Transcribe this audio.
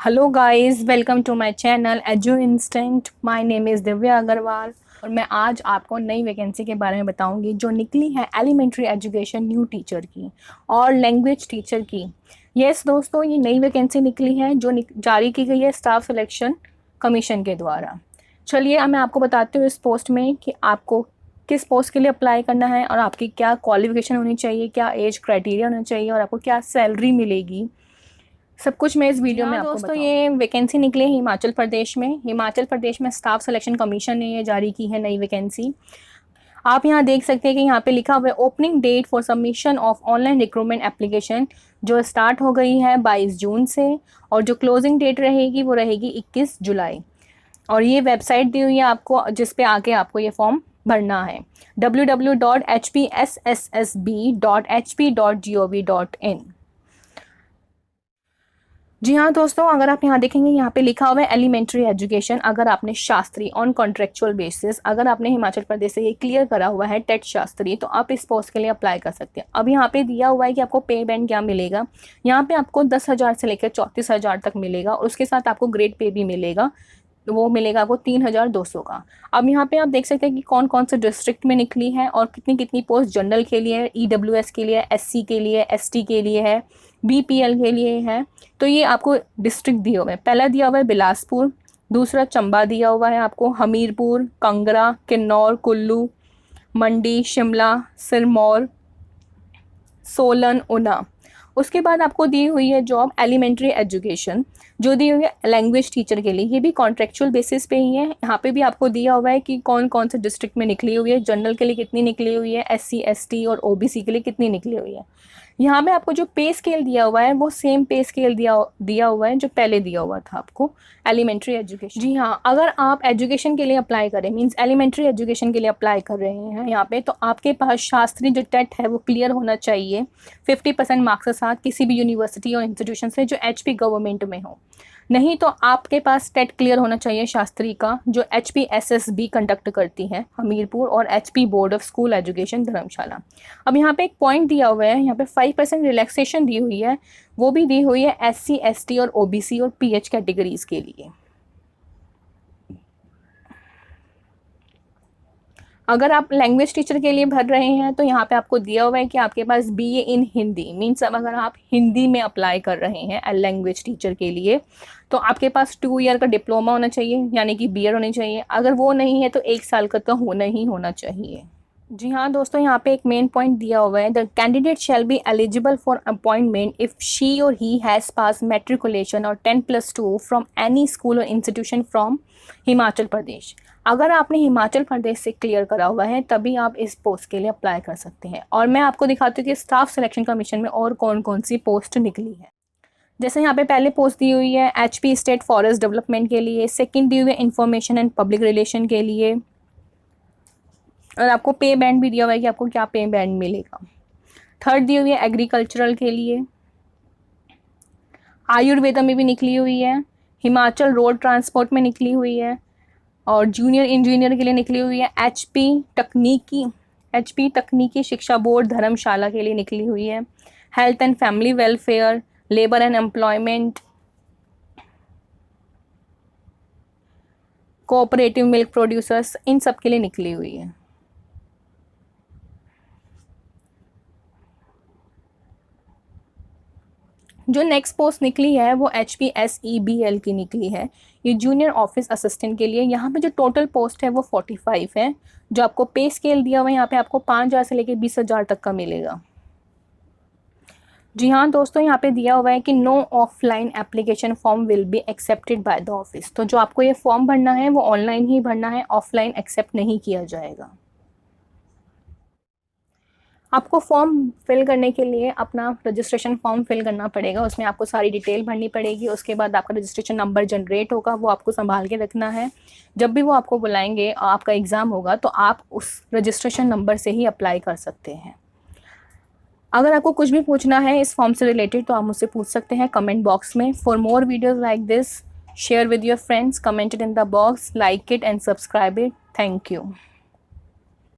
Hello guys, welcome to my channel Edu Instant. My name is Divya Agrawal और मैं आज आपको नई वैकेंसी के बारे में बताऊंगी जो निकली है एलिमेंट्री एजुकेशन न्यू टीचर की और लैंग्वेज टीचर की। यस दोस्तों, ये नई वैकेंसी निकली है जो जारी की गई है स्टाफ सिलेक्शन कमीशन के द्वारा। चलिए अब मैं आपको बताती हूँ इस पोस्ट में कि आपको किस पोस्ट के लिए अप्लाई करना है और आपकी क्या क्वालिफिकेशन होनी चाहिए, क्या एज क्राइटेरिया होना चाहिए और आपको क्या सैलरी मिलेगी। सब कुछ मैं इस वीडियो में आपको दोस्तों ये वैकेंसी निकली है हिमाचल प्रदेश में। हिमाचल प्रदेश में स्टाफ सिलेक्शन कमीशन ने ये जारी की है नई वैकेंसी। आप यहाँ देख सकते हैं कि यहाँ पे लिखा हुआ है opening date for submission of online recruitment application, जो स्टार्ट हो गई है 22 जून से और जो क्लोजिंग डेट रहेगी वो रहेगी 21 जुलाई। और ये वेबसाइट दी हुई है आपको जिस पे आके आपको ये फॉर्म भरना है www.hpssb.hp.gov.in। जी हाँ दोस्तों, अगर आप यहाँ देखेंगे यहाँ पे लिखा हुआ है एलिमेंट्री एजुकेशन। अगर आपने शास्त्री ऑन कॉन्ट्रेक्चुअल बेसिस, अगर आपने हिमाचल प्रदेश से ये क्लियर करा हुआ है टेट शास्त्री, तो आप इस पोस्ट के लिए अप्लाई कर सकते हैं। अब यहाँ पे दिया हुआ है कि आपको पे बैंड क्या मिलेगा। यहाँ पे आपको 10,000 से लेकर 34,000 तक मिलेगा और उसके साथ आपको ग्रेड पे भी मिलेगा, वो मिलेगा आपको 3,200 का। अब यहाँ पे आप देख सकते हैं कि कौन कौन से डिस्ट्रिक्ट में निकली है और कितनी कितनी पोस्ट जनरल के लिए है, EWS के लिए, SC के लिए, ST के लिए है, BPL के लिए है। तो ये आपको डिस्ट्रिक्ट दिए हुए हैं। पहला दिया हुआ है बिलासपुर, दूसरा चंबा दिया हुआ है आपको, हमीरपुर, कांगड़ा, किन्नौर, कुल्लू, मंडी, शिमला, सिरमौर, सोलन, ऊना। उसके बाद आपको दी हुई है जॉब एलिमेंट्री एजुकेशन जो दी हुई है लैंग्वेज टीचर के लिए। ये भी कॉन्ट्रेक्चुअल बेसिस पे ही है। यहाँ पे भी आपको दिया हुआ है कि कौन कौन से डिस्ट्रिक्ट में निकली हुई है, जनरल के लिए कितनी निकली हुई है, SC ST और OBC के लिए कितनी निकली हुई है। यहाँ पे आपको जो पे स्केल दिया हुआ है वो सेम पे स्केल दिया हुआ है जो पहले दिया हुआ था आपको एलिमेंट्री एजुकेशन। जी हाँ, अगर आप एजुकेशन के लिए अप्लाई करें, मींस एलिमेंट्री एजुकेशन के लिए अप्लाई कर रहे हैं यहाँ पे, तो आपके पास शास्त्री जो टेट है वो क्लियर होना चाहिए 50% मार्क्स के साथ किसी भी यूनिवर्सिटी और इंस्टीट्यूशन से जो HP गवर्नमेंट में हो। नहीं तो आपके पास टेट क्लियर होना चाहिए शास्त्री का जो HPSSB कंडक्ट करती है हमीरपुर और HP board of school education Dharamshala. अब यहाँ पे एक पॉइंट दिया हुआ है, यहाँ पे 5% रिलैक्सेशन दी हुई है, वो भी दी हुई है SC ST और OBC और PH कैटेगरीज के लिए। अगर आप लैंग्वेज टीचर के लिए भर रहे हैं तो यहाँ पे आपको दिया हुआ है कि आपके पास BA इन हिंदी, मीन्स अब अगर आप हिंदी में अप्लाई कर रहे हैं लैंग्वेज टीचर के लिए तो आपके पास 2 ईयर का डिप्लोमा होना चाहिए, यानी कि BEd होनी चाहिए। अगर वो नहीं है तो 1 साल का तो होना ही होना चाहिए। जी हाँ दोस्तों, यहाँ पे एक मेन पॉइंट दिया हुआ है, the candidate shall be eligible for appointment if she और ही हैज़ पास मेट्रिकुलेशन और 10+2 फ्रॉम एनी स्कूल और इंस्टीट्यूशन फ्रॉम हिमाचल प्रदेश। अगर आपने हिमाचल प्रदेश से क्लियर करा हुआ है तभी आप इस पोस्ट के लिए अप्लाई कर सकते हैं। और मैं आपको दिखाती हूँ कि स्टाफ सिलेक्शन कमीशन में और कौन कौन सी पोस्ट निकली है। जैसे यहाँ पे पहले पोस्ट दी हुई है HP स्टेट फॉरेस्ट डेवलपमेंट के लिए, सेकंड दी हुई है इंफॉर्मेशन एंड पब्लिक रिलेशन के लिए और आपको पे बैंड भी दिया हुआ है कि आपको क्या पे बैंड मिलेगा। थर्ड दी हुई है एग्रीकल्चरल के लिए, आयुर्वेदा में भी निकली हुई है, हिमाचल रोड ट्रांसपोर्ट में निकली हुई है और जूनियर इंजीनियर के लिए निकली हुई है HP तकनीकी शिक्षा बोर्ड धर्मशाला के लिए निकली हुई है, health and family welfare, labour and employment, cooperative milk producers, इन सब के लिए निकली हुई है। जो नेक्स्ट पोस्ट निकली है वो HPSEBL की निकली है, ये जूनियर ऑफिस असिस्टेंट के लिए। यहाँ पे जो टोटल पोस्ट है वो 45 है। जो आपको पे स्केल दिया हुआ है यहाँ पे आपको 5,000 से लेकर 20,000 तक का मिलेगा। जी हाँ दोस्तों, यहाँ पे दिया हुआ है कि no offline application form will be accepted by the office. तो जो आपको ये फॉर्म भरना है वो ऑनलाइन ही भरना है, ऑफलाइन एक्सेप्ट नहीं किया जाएगा। आपको फॉर्म फिल करने के लिए अपना रजिस्ट्रेशन फॉर्म फिल करना पड़ेगा, उसमें आपको सारी डिटेल भरनी पड़ेगी। उसके बाद आपका रजिस्ट्रेशन नंबर जनरेट होगा, वो आपको संभाल के रखना है। जब भी वो आपको बुलाएंगे आपका एग्ज़ाम होगा तो आप उस रजिस्ट्रेशन नंबर से ही अप्लाई कर सकते हैं। अगर आपको कुछ भी पूछना है इस फॉर्म से रिलेटेड तो आप मुझसे पूछ सकते हैं कमेंट बॉक्स में। For more videos like this share with your friends, comment it in the box, like it and subscribe it. Thank you.